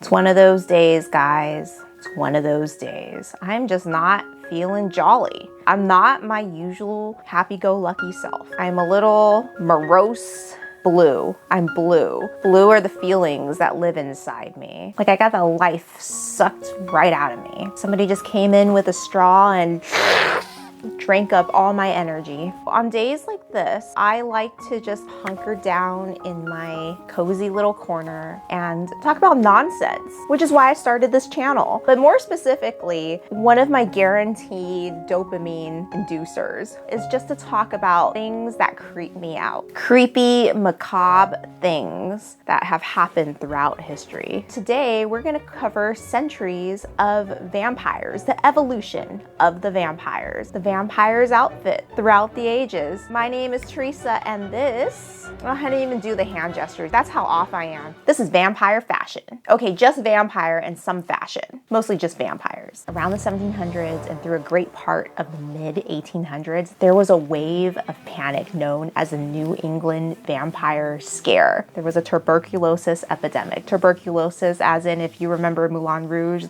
It's one of those days, guys. It's one of those days. I'm just not feeling jolly. I'm not my usual happy-go-lucky self. I'm a little morose blue. I'm blue. Blue are the feelings that live inside me. Like I got the life sucked right out of me. Somebody just came in with a straw and drank up all my energy. On days like this, I like to just hunker down in my cozy little corner and talk about nonsense, which is why I started this channel. But more specifically, one of my guaranteed dopamine inducers is just to talk about things that creep me out. Creepy, macabre things that have happened throughout history. Today, we're gonna cover centuries of vampires, the evolution of the vampires, the vampire's outfit throughout the ages. My name is Teresa, and this, I didn't even do the hand gestures. That's how off I am. This is vampire fashion. Okay, just vampire and some fashion. Mostly just vampires. Around the 1700s and through a great part of the mid-1800s, there was a wave of panic known as the New England vampire scare. There was a tuberculosis epidemic. Tuberculosis as in, if you remember Moulin Rouge,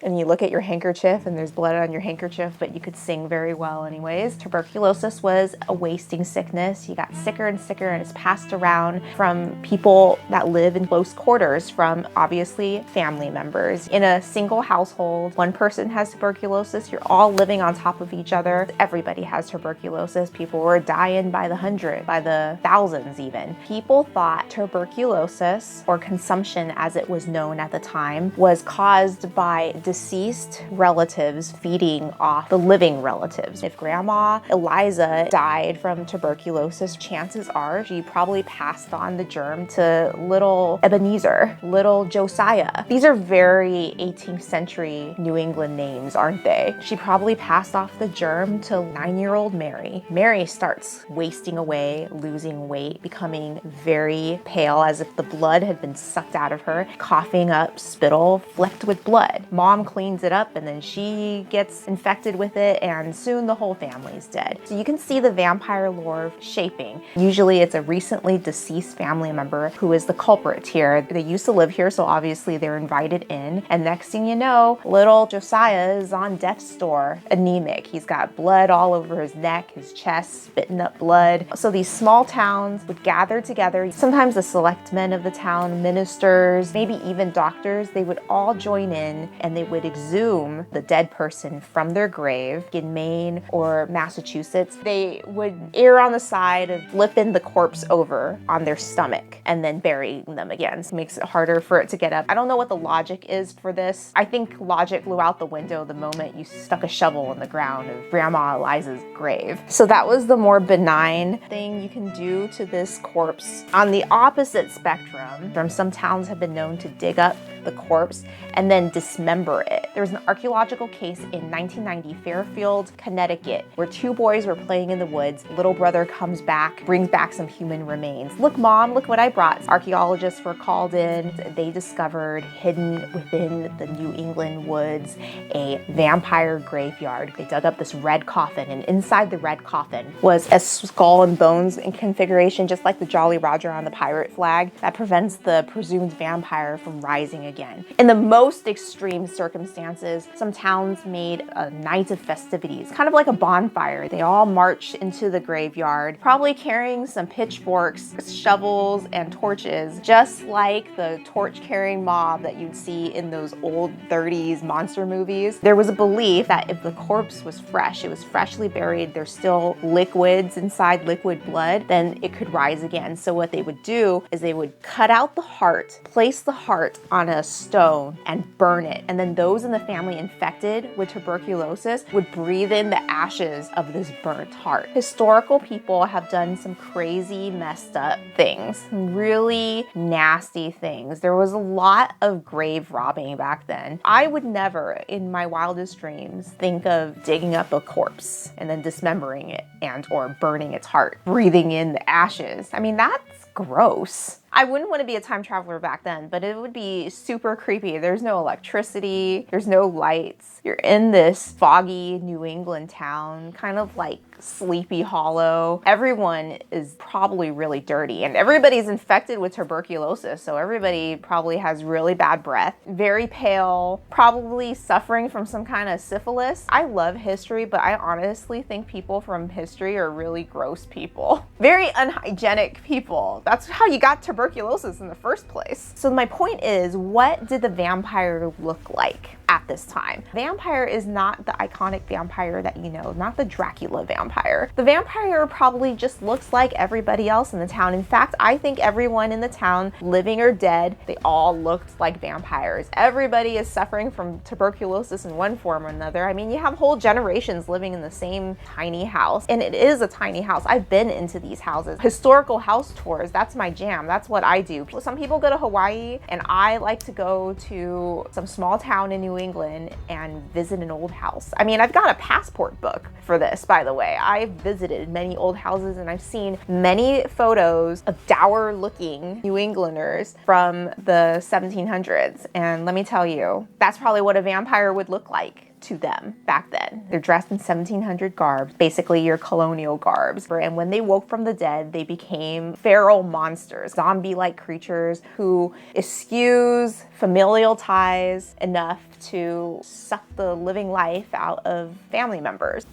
and you look at your handkerchief and there's blood on your handkerchief, but you could sing very well anyways. Tuberculosis was a wasting sickness. You got sicker and sicker, and it's passed around from people that live in close quarters, from obviously family members. In a single household, one person has tuberculosis, you're all living on top of each other. Everybody has tuberculosis. People were dying by the hundred, by the thousands even. People thought tuberculosis, or consumption as it was known at the time, was caused by deceased relatives feeding off the living relatives. If Grandma Eliza died from tuberculosis, chances are she probably passed on the germ to little Ebenezer, little Josiah. These are very 18th century New England names, aren't they? She probably passed off the germ to 9-year-old Mary. Mary starts wasting away, losing weight, becoming very pale as if the blood had been sucked out of her, coughing up spittle flecked with blood. Mom cleans it up and then she gets infected with it, and soon the whole family's dead. So you can see the vampire lore shaping. Usually it's a recently deceased family member who is the culprit here. They used to live here, so obviously they're invited in, and next thing you know, little Josiah is on death's door, anemic. He's got blood all over his neck, his chest, spitting up blood. So these small towns would gather together. Sometimes the select men of the town, ministers, maybe even doctors, they would all join in and they would exhume the dead person from their grave. In Maine or Massachusetts, they would err on the side of flipping the corpse over on their stomach and then burying them again. So it makes it harder for it to get up. I don't know what the logic is for this. I think logic flew out the window the moment you stuck a shovel in the ground of Grandma Eliza's grave. So that was the more benign thing you can do to this corpse. On the opposite spectrum, some towns have been known to dig up the corpse and then dismember it. There was an archaeological case in 1990, Fairfield, Connecticut, where 2 boys were playing in the woods. Little brother comes back, brings back some human remains. Look, Mom, look what I brought. Archaeologists were called in. They discovered, hidden within the New England woods, a vampire graveyard. They dug up this red coffin, and inside the red coffin was a skull and bones in configuration, just like the Jolly Roger on the pirate flag, that prevents the presumed vampire from rising again. In the most extreme circumstances, some towns made a night of festivities, kind of like a bonfire. They all marched into the graveyard, probably carrying some pitchforks, shovels, and torches, just like the torch-carrying mob that you'd see in those old 30s monster movies. There was a belief that if the corpse was fresh, it was freshly buried, there's still liquids inside, liquid blood, then it could rise again. So what they would do is they would cut out the heart, place the heart on a stone, and burn it. And then those in the family infected with tuberculosis would breathe in the ashes of this burnt heart. Historical people have done some crazy, messed up things, really nasty things. There was a lot of grave robbing back then. I would never, in my wildest dreams, think of digging up a corpse and then dismembering it and or burning its heart, breathing in the ashes. I mean, that's gross. I wouldn't want to be a time traveler back then, but it would be super creepy. There's no electricity, there's no lights. You're in this foggy New England town, kind of like Sleepy Hollow. Everyone is probably really dirty, and everybody's infected with tuberculosis, so everybody probably has really bad breath. Very pale, probably suffering from some kind of syphilis. I love history, but I honestly think people from history are really gross people. Very unhygienic people. That's how you got tuberculosis in the first place. So my point is, what did the vampire look like at this time? Vampire is not the iconic vampire that you know, not the Dracula vampire. The vampire probably just looks like everybody else in the town. In fact, I think everyone in the town, living or dead, they all looked like vampires. Everybody is suffering from tuberculosis in one form or another. I mean, you have whole generations living in the same tiny house, and it is a tiny house. I've been into these houses. Historical house tours, that's my jam. That's what I do. Some people go to Hawaii, and I like to go to some small town in New England and visit an old house. I mean, I've got a passport book for this, by the way. I've visited many old houses, and I've seen many photos of dour looking New Englanders from the 1700s. And let me tell you, that's probably what a vampire would look like to them back then. They're dressed in 1700 garbs, basically your colonial garbs. And when they woke from the dead, they became feral monsters, zombie-like creatures who eschews familial ties enough to suck the living life out of family members.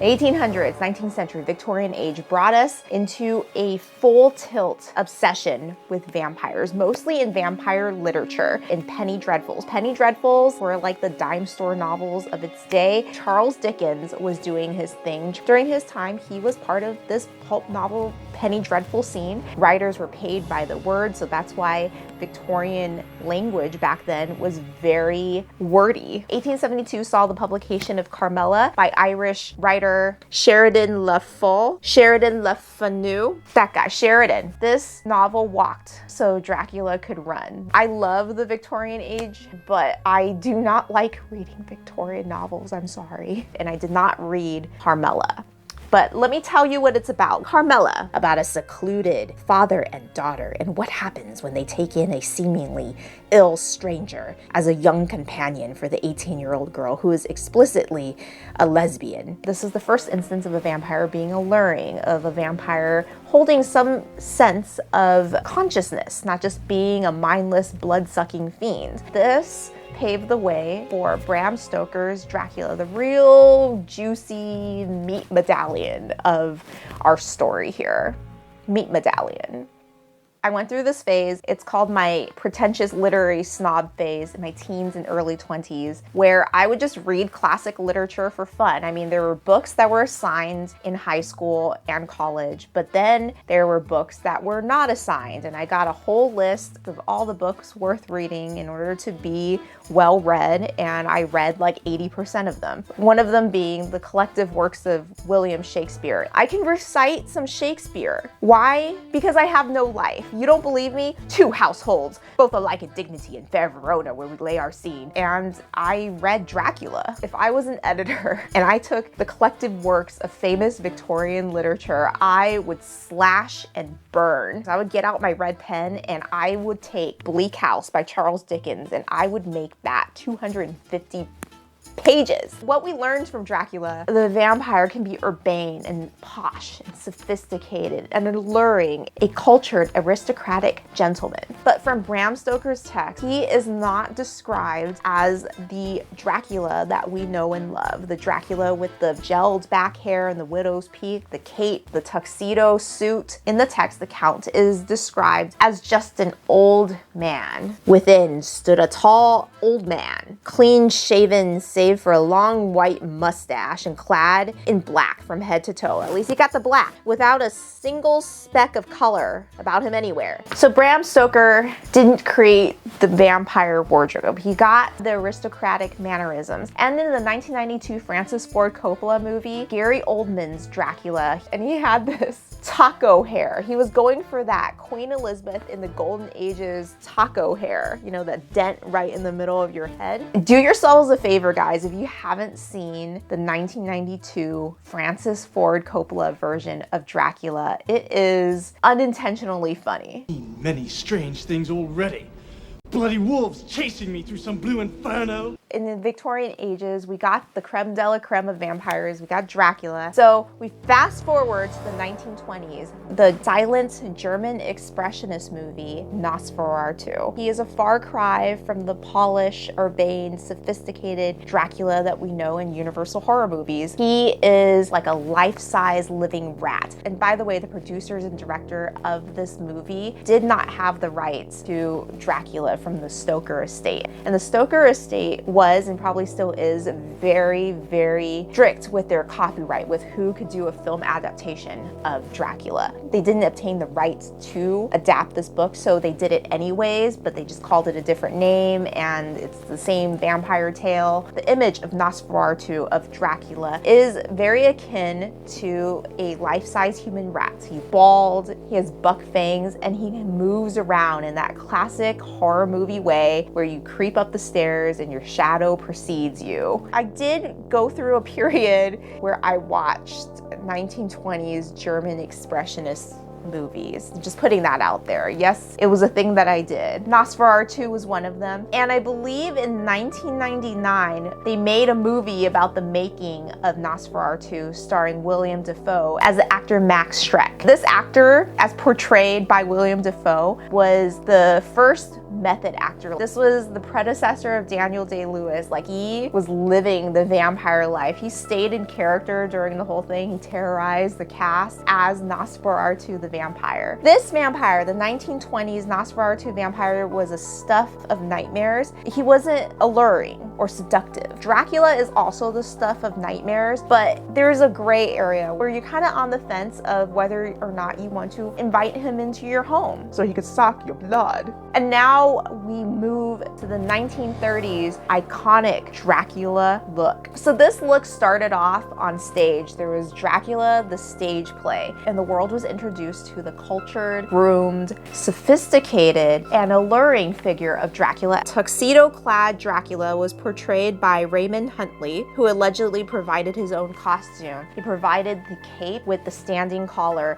1800s, 19th century, Victorian age brought us into a full tilt obsession with vampires, mostly in vampire literature, in penny dreadfuls. Penny dreadfuls were like the dime store novels of its day. Charles Dickens was doing his thing. During his time, he was part of this pulp novel penny dreadful scene. Writers were paid by the word, so that's why Victorian language back then was very wordy. 1872 saw the publication of Carmilla by Irish writer Sheridan Le Fanu. That guy, Sheridan. This novel walked so Dracula could run. I love the Victorian age, but I do not like reading Victorian novels, I'm sorry. And I did not read Carmilla. But let me tell you what it's about. Carmilla, about a secluded father and daughter and what happens when they take in a seemingly ill stranger as a young companion for the 18-year-old girl who is explicitly a lesbian. This is the first instance of a vampire being alluring, of a vampire holding some sense of consciousness, not just being a mindless, blood-sucking fiend. This paved the way for Bram Stoker's Dracula, the real juicy meat medallion of our story here. Meat medallion. I went through this phase. It's called my pretentious literary snob phase in my teens and early 20s, where I would just read classic literature for fun. I mean, there were books that were assigned in high school and college, but then there were books that were not assigned, and I got a whole list of all the books worth reading in order to be well read, and I read like 80% of them. One of them being the collective works of William Shakespeare. I can recite some Shakespeare. Why? Because I have no life. You don't believe me? Two households, both alike in dignity, in fair Verona, where we lay our scene. And I read Dracula. If I was an editor and I took the collective works of famous Victorian literature, I would slash and burn. I would get out my red pen and I would take Bleak House by Charles Dickens and I would make that 250 pages. What we learned from Dracula, the vampire can be urbane and posh and sophisticated and alluring, a cultured aristocratic gentleman. But from Bram Stoker's text, he is not described as the Dracula that we know and love. The Dracula with the gelled back hair and the widow's peak, the cape, the tuxedo suit. In the text, the Count is described as just an old man. Within stood a tall old man, clean shaven, save for a long white mustache and clad in black from head to toe. At least he got the black, without a single speck of color about him anywhere. So Bram Stoker didn't create the vampire wardrobe. He got the aristocratic mannerisms. And in the 1992 Francis Ford Coppola movie, Gary Oldman's Dracula, and he had this taco hair. He was going for that Queen Elizabeth in the Golden Ages taco hair, you know, that dent right in the middle of your head. Do yourselves a favor, guys, if you haven't seen the 1992 Francis Ford Coppola version of Dracula, it is unintentionally funny. Many strange things already. Bloody wolves chasing me through some blue inferno. In the Victorian ages, we got the creme de la creme of vampires. We got Dracula. So we fast forward to the 1920s, the silent German expressionist movie, Nosferatu. He is a far cry from the polished, urbane, sophisticated Dracula that we know in Universal horror movies. He is like a life-size living rat. And by the way, the producers and director of this movie did not have the rights to Dracula from the Stoker estate. And the Stoker estate was, and probably still is, very, very strict with their copyright, with who could do a film adaptation of Dracula. They didn't obtain the rights to adapt this book, so they did it anyways, but they just called it a different name, and it's the same vampire tale. The image of Nosferatu, of Dracula, is very akin to a life-size human rat. He's bald, he has buck fangs, and he moves around in that classic horror movie way where you creep up the stairs and your shadow precedes you. I did go through a period where I watched 1920s German expressionist movies. Just putting that out there. Yes, it was a thing that I did. Nosferatu was one of them. And I believe in 1999, they made a movie about the making of Nosferatu starring William Dafoe as the actor Max Schreck. This actor, as portrayed by William Dafoe, was the first method actor. This was the predecessor of Daniel Day-Lewis. Like, he was living the vampire life. He stayed in character during the whole thing. He terrorized the cast as Nosferatu the vampire. This vampire, the 1920s Nosferatu vampire, was a stuff of nightmares. He wasn't alluring or seductive. Dracula is also the stuff of nightmares, but there's a gray area where you're kind of on the fence of whether or not you want to invite him into your home so he could suck your blood. And now we move to the 1930s iconic Dracula look. So this look started off on stage. There was Dracula, the stage play, and the world was introduced to the cultured, groomed, sophisticated, and alluring figure of Dracula. Tuxedo-clad Dracula was portrayed by Raymond Huntley, who allegedly provided his own costume. He provided the cape with the standing collar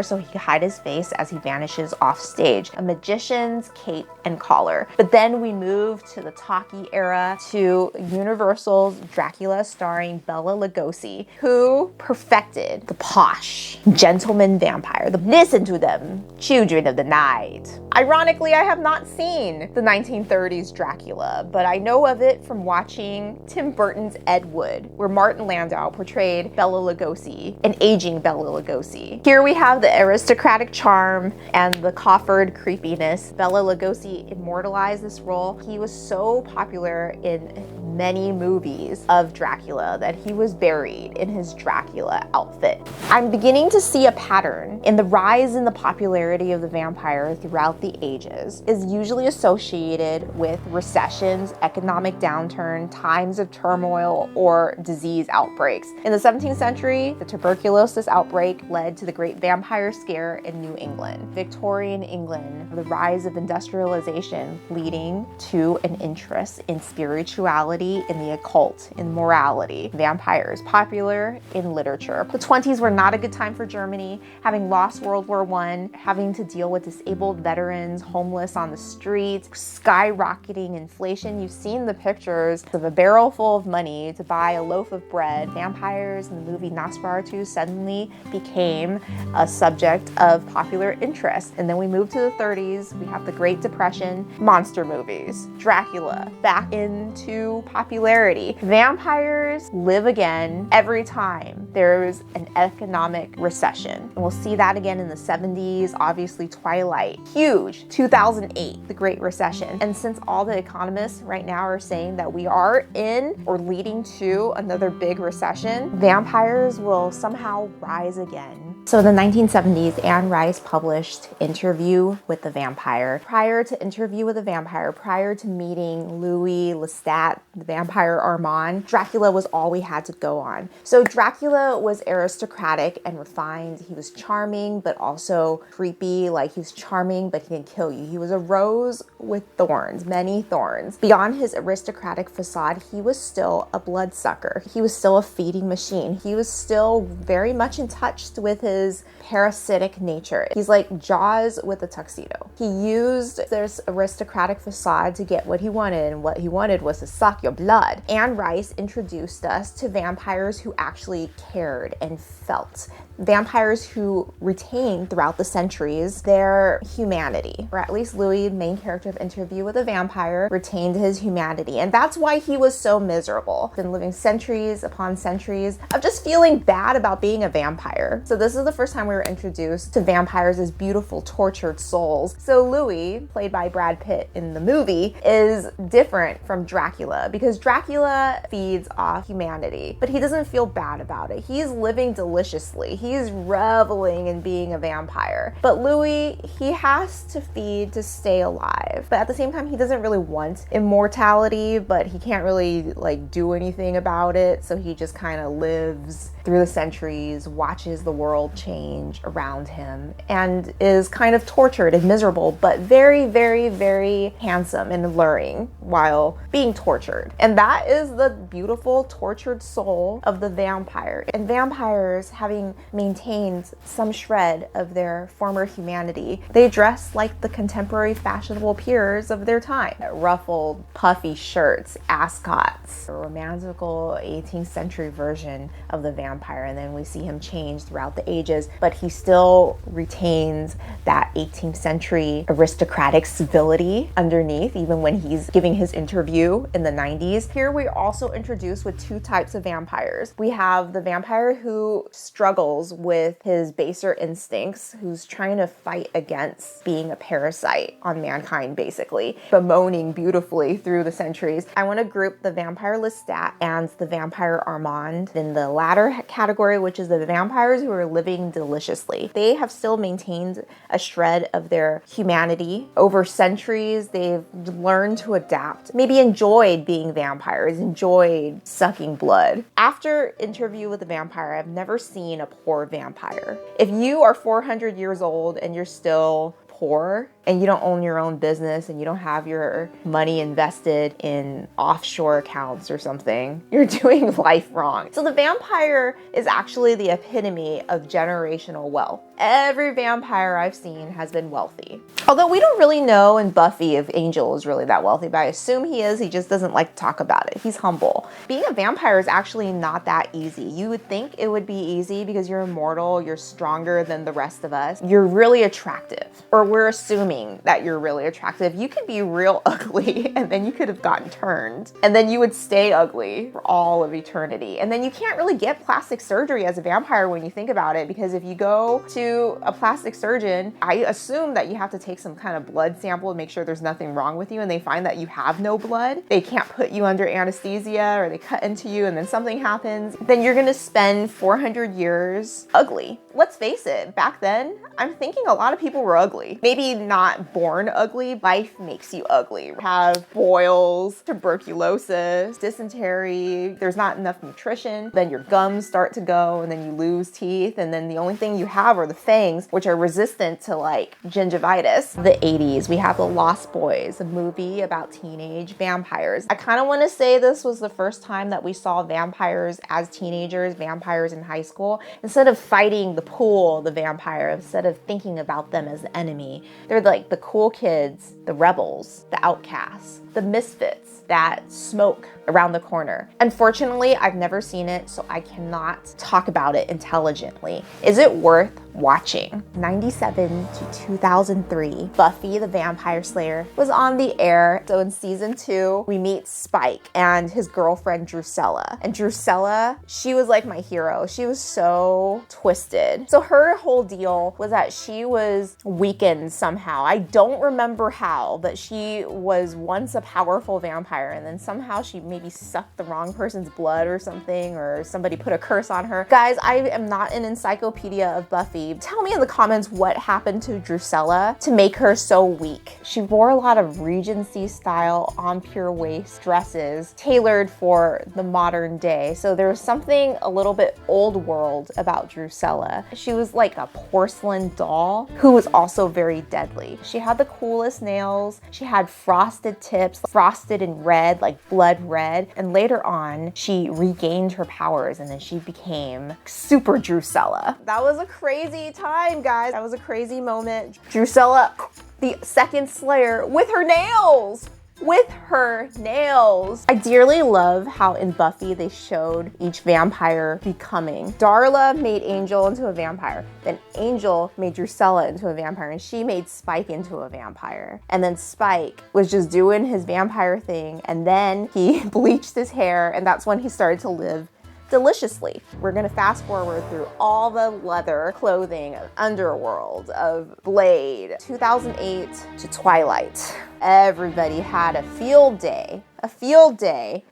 so he could hide his face as he vanishes off stage. A magician's cape and collar. But then we move to the talkie era, to Universal's Dracula starring Bela Lugosi, who perfected the posh gentleman vampire. Listen to them, children of the night. Ironically, I have not seen the 1930s Dracula, but I know of it from watching Tim Burton's Ed Wood, where Martin Landau portrayed Bela Lugosi, an aging Bela Lugosi. Here we have the aristocratic charm and the coffered creepiness. Bela Lugosi immortalized this role. He was so popular in many movies of Dracula that he was buried in his Dracula outfit. I'm beginning to see a pattern in the rise in the popularity of the vampire throughout the ages is usually associated with recessions, economic downturn, times of turmoil, or disease outbreaks. In the 17th century, the tuberculosis outbreak led to the Great Vampire Scare in New England. Victorian England, the rise of industrialization leading to an interest in spirituality, in the occult, in morality. Vampires popular in literature. The 20s were not a good time for Germany, having lost World War I, having to deal with disabled veterans, homeless on the streets, skyrocketing inflation. You've seen the pictures of a barrel full of money to buy a loaf of bread. Vampires in the movie Nosferatu suddenly became a subject of popular interest. And then we move to the 30s, we have the Great Depression, monster movies, Dracula, back into popularity. Vampires live again every time there's an economic recession. And we'll see that again in the 70s, obviously Twilight, huge, 2008, the Great Recession. And since all the economists right now are saying that we are in or leading to another big recession, vampires will somehow rise again. So in the 1970s, Anne Rice published Interview with the Vampire. Prior to Interview with the Vampire, prior to meeting Louis Lestat, the vampire Armand, Dracula was all we had to go on. So Dracula was aristocratic and refined. He was charming, but also creepy. Like, he was charming, but he didn't kill you. He was a rose with thorns, many thorns. Beyond his aristocratic facade, he was still a bloodsucker. He was still a feeding machine. He was still very much in touch with his his parasitic nature. He's like Jaws with a tuxedo. He used this aristocratic facade to get what he wanted, and what he wanted was to suck your blood. Anne Rice introduced us to vampires who actually cared and felt. Vampires who retained throughout the centuries their humanity, or at least Louis, main character of Interview with a Vampire, retained his humanity, and that's why he was so miserable. Been living centuries upon centuries of just feeling bad about being a vampire. So this is the first time we were introduced to vampires as beautiful, tortured souls. So Louis, played by Brad Pitt in the movie, is different from Dracula because Dracula feeds off humanity, but he doesn't feel bad about it. He's living deliciously. He's reveling in being a vampire. But Louis, he has to feed to stay alive. But at the same time, he doesn't really want immortality, but he can't really like do anything about it. So he just kind of lives through the centuries, watches the world change around him, and is kind of tortured and miserable, but very, very, very handsome and alluring while being tortured. And that is the beautiful, tortured soul of the vampire. And vampires, having maintained some shred of their former humanity, they dress like the contemporary fashionable peers of their time. Ruffled, puffy shirts, ascots, a romantical 18th century version of the vampire. And then we see him change throughout the ages, but he still retains that 18th century aristocratic civility underneath, even when he's giving his interview in the 90s. Here we're also introduced with two types of vampires. We have the vampire who struggles with his baser instincts, who's trying to fight against being a parasite on mankind, basically, bemoaning beautifully through the centuries. I want to group the vampire Lestat and the vampire Armand in the latter category, which is the vampires who are living deliciously. They have still maintained a shred of their humanity. Over centuries, they've learned to adapt, maybe enjoyed being vampires, enjoyed sucking blood. After Interview with a Vampire, I've never seen a poor vampire. If you are 400 years old and you're still poor and you don't own your own business and you don't have your money invested in offshore accounts or something, you're doing life wrong. So the vampire is actually the epitome of generational wealth. Every vampire I've seen has been wealthy. Although we don't really know in Buffy if Angel is really that wealthy, but I assume he is. He just doesn't like to talk about it. He's humble. Being a vampire is actually not that easy. You would think it would be easy because you're immortal, you're stronger than the rest of us. You're really attractive, or we're assuming that you're really attractive. You could be real ugly and then you could have gotten turned, and then you would stay ugly for all of eternity. And then you can't really get plastic surgery as a vampire when you think about it, because if you go to a plastic surgeon, I assume that you have to take some kind of blood sample to make sure there's nothing wrong with you, and they find that you have no blood. They can't put you under anesthesia, or they cut into you and then something happens. Then you're gonna spend 400 years ugly. Let's face it, back then, I'm thinking a lot of people were ugly. Maybe not born ugly, life makes you ugly. Have boils, tuberculosis, dysentery, there's not enough nutrition, then your gums start to go, and then you lose teeth, and then the only thing you have are the fangs, which are resistant to like gingivitis. The 80s, we have The Lost Boys, a movie about teenage vampires. I kind of want to say this was the first time that we saw vampires as teenagers, vampires in high school. Instead of fighting the pool, the vampire, instead of thinking about them as the enemy, they're like the cool kids, the rebels, the outcasts, the misfits that smoke around the corner. Unfortunately, I've never seen it, so I cannot talk about it intelligently. Is it worth watching? 97 to 2003, Buffy the Vampire Slayer was on the air. So in season 2, we meet Spike and his girlfriend Drusilla. And Drusilla, she was like my hero. She was so twisted. So her whole deal was that she was weakened somehow. I don't remember how, but she was once a powerful vampire, and then somehow she maybe sucked the wrong person's blood or something, or somebody put a curse on her. Guys, I am not an encyclopedia of Buffy, believed. Tell me in the comments what happened to Dracula to make her so weak. She wore a lot of Regency style on pure waist dresses tailored for the modern day. So there was something a little bit old world about Drusilla. She was like a porcelain doll who was also very deadly. She had the coolest nails. She had frosted tips, frosted in red, like blood red. And later on, she regained her powers and then she became Super Drusilla. That was a crazy time, guys. That was a crazy moment. Drusilla, the second Slayer, with her nails. With her nails. I dearly love how in Buffy they showed each vampire becoming. Darla made Angel into a vampire. Then Angel made Drusilla into a vampire, and she made Spike into a vampire. And then Spike was just doing his vampire thing, and then he bleached his hair, and that's when he started to live deliciously. We're gonna fast forward through all the leather clothing of Underworld, of Blade, 2008 to Twilight. Everybody had a field day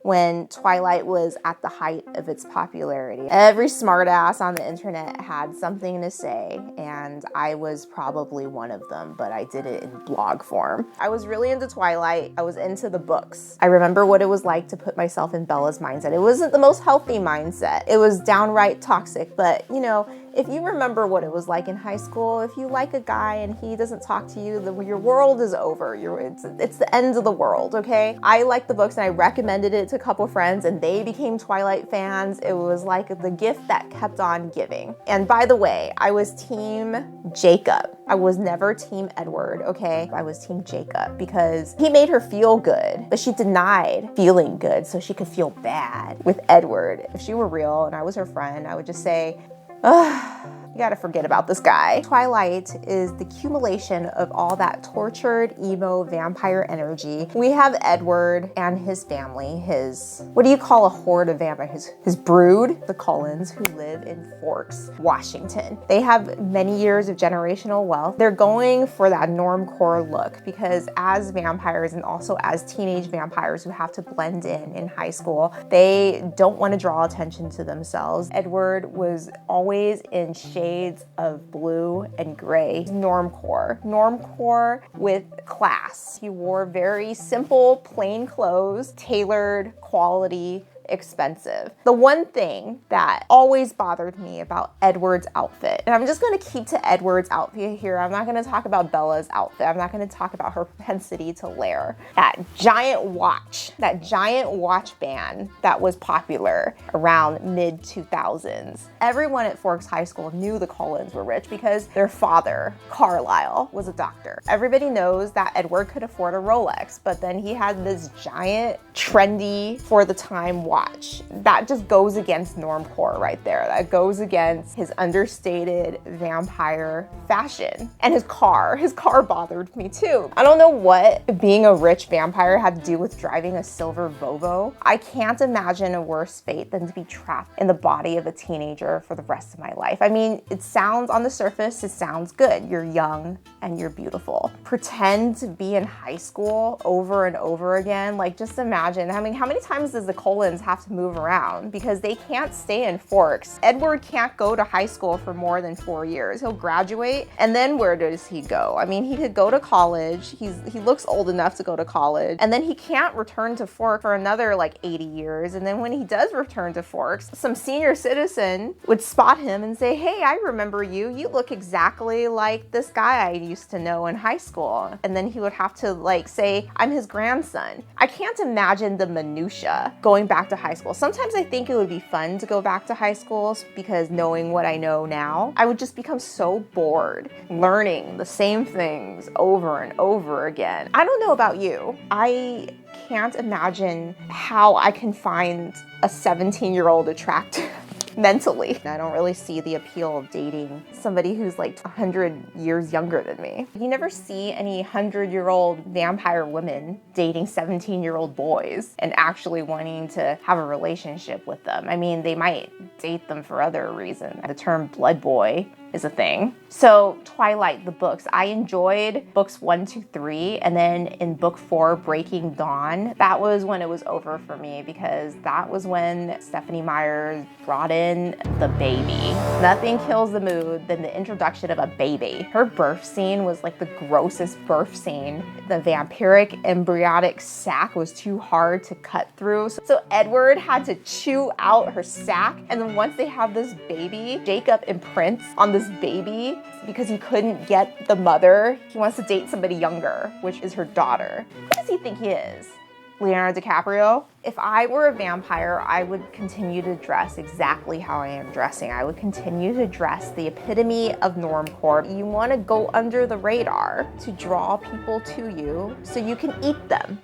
when Twilight was at the height of its popularity. Every smartass on the internet had something to say, and I was probably one of them, but I did it in blog form. I was really into Twilight. I was into the books. I remember what it was like to put myself in Bela's mindset. It wasn't the most healthy mindset. It was downright toxic, but you know, if you remember what it was like in high school, if you like a guy and he doesn't talk to you, your world is over. It's the end of the world, okay? I liked the books and I recommended it to a couple friends and they became Twilight fans. It was like the gift that kept on giving. And by the way, I was team Jacob. I was never team Edward, okay? I was team Jacob because he made her feel good, but she denied feeling good so she could feel bad with Edward. If she were real and I was her friend, I would just say, ugh, you gotta forget about this guy. Twilight is the accumulation of all that tortured, emo, vampire energy. We have Edward and his family, what do you call a horde of vampires? His brood, the Cullens, who live in Forks, Washington. They have many years of generational wealth. They're going for that normcore look because as vampires and also as teenage vampires who have to blend in high school, they don't want to draw attention to themselves. Edward was always in shades of blue and gray. Normcore with class. He wore very simple, plain clothes, tailored, quality, expensive. The one thing that always bothered me about Edward's outfit, and I'm just gonna keep to Edward's outfit here. I'm not gonna talk about Bella's outfit. I'm not gonna talk about her propensity to lair. That giant watch band that was popular around mid-2000s. Everyone at Forks High School knew the Cullens were rich because their father, Carlisle, was a doctor. Everybody knows that Edward could afford a Rolex, but then he had this giant, trendy, for the time watch. That just goes against normcore right there. That goes against his understated vampire fashion. And his car bothered me too. I don't know what being a rich vampire had to do with driving a silver Volvo. I can't imagine a worse fate than to be trapped in the body of a teenager for the rest of my life. I mean, it sounds on the surface, it sounds good. You're young and you're beautiful. Pretend to be in high school over and over again. Like, just imagine, I mean, how many times does the Cullens have to move around because they can't stay in Forks? Edward can't go to high school for more than 4 years. He'll graduate and then where does he go? I mean, he could go to college. He looks old enough to go to college, and then he can't return to Forks for another like 80 years. And then when he does return to Forks, some senior citizen would spot him and say, hey, I remember you. You look exactly like this guy I used to know in high school. And then he would have to like say, I'm his grandson. I can't imagine the minutia going back to high school. Sometimes I think it would be fun to go back to high school because knowing what I know now, I would just become so bored learning the same things over and over again. I don't know about you. I can't imagine how I can find a 17-year-old attractive mentally. I don't really see the appeal of dating somebody who's like 100 years younger than me. You never see any 100-year-old vampire women dating 17-year-old boys and actually wanting to have a relationship with them. I mean, they might date them for other reasons. The term blood boy is a thing. So Twilight, the books, I enjoyed books 1, 2, 3, and then in book 4, Breaking Dawn, that was when it was over for me because that was when Stephanie Meyer brought in the baby. Nothing kills the mood than the introduction of a baby. Her birth scene was like the grossest birth scene. The vampiric embryonic sac was too hard to cut through. So Edward had to chew out her sac, and then once they have this baby, Jacob imprints on this baby because he couldn't get the mother. He wants to date somebody younger, which is her daughter. Who does he think he is? Leonardo DiCaprio? If I were a vampire, I would continue to dress exactly how I am dressing. I would continue to dress the epitome of normcore. You want to go under the radar to draw people to you so you can eat them.